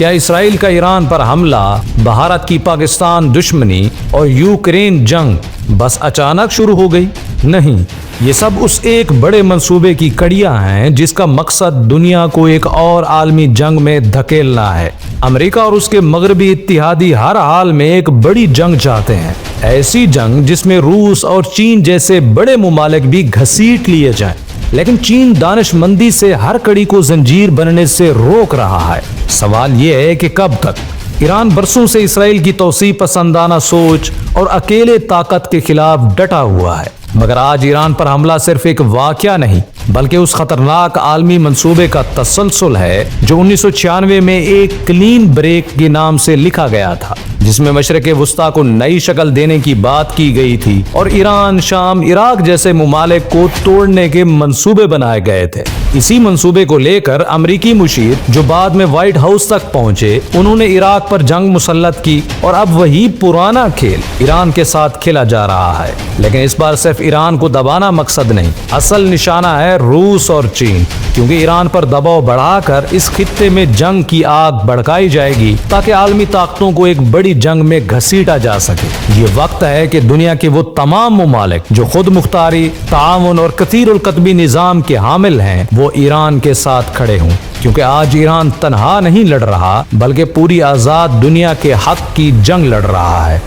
کیا اسرائیل کا ایران پر حملہ، بھارت کی پاکستان دشمنی اور یوکرین جنگ بس اچانک شروع ہو گئی؟ نہیں، یہ سب اس ایک بڑے منصوبے کی کڑیاں ہیں جس کا مقصد دنیا کو ایک اور عالمی جنگ میں دھکیلنا ہے۔ امریکہ اور اس کے مغربی اتحادی ہر حال میں ایک بڑی جنگ چاہتے ہیں، ایسی جنگ جس میں روس اور چین جیسے بڑے ممالک بھی گھسیٹ لیے جائیں، لیکن چین دانش مندی سے ہر کڑی کو زنجیر بننے سے روک رہا ہے۔ سوال یہ ہے کہ کب تک؟ ایران برسوں سے اسرائیل کی توسیع پسندانہ سوچ اور اکیلے طاقت کے خلاف ڈٹا ہوا ہے، مگر آج ایران پر حملہ صرف ایک واقعہ نہیں بلکہ اس خطرناک عالمی منصوبے کا تسلسل ہے جو 1996 میں ایک کلین بریک کے نام سے لکھا گیا تھا، جس میں مشرق وسطیٰ کو نئی شکل دینے کی بات کی گئی تھی اور ایران، شام، عراق جیسے ممالک کو توڑنے کے منصوبے بنائے گئے تھے۔ اسی منصوبے کو لے کر امریکی مشیر جو بعد میں وائٹ ہاؤس تک پہنچے، انہوں نے عراق پر جنگ مسلط کی اور اب وہی پرانا کھیل ایران کے ساتھ کھیلا جا رہا ہے۔ لیکن اس بار صرف ایران کو دبانا مقصد نہیں، اصل نشانہ ہے روس اور چین، کیونکہ ایران پر دباؤ بڑھا کر اس خطے میں جنگ کی آگ بھڑکائی جائے گی تاکہ عالمی طاقتوں کو ایک بڑی جنگ میں گھسیٹا جا سکے۔ یہ وقت ہے کہ دنیا کے وہ تمام ممالک جو خود مختاری، تعاون اور کثیر القطبی نظام کے حامل ہیں، وہ ایران کے ساتھ کھڑے ہوں، کیونکہ آج ایران تنہا نہیں لڑ رہا بلکہ پوری آزاد دنیا کے حق کی جنگ لڑ رہا ہے۔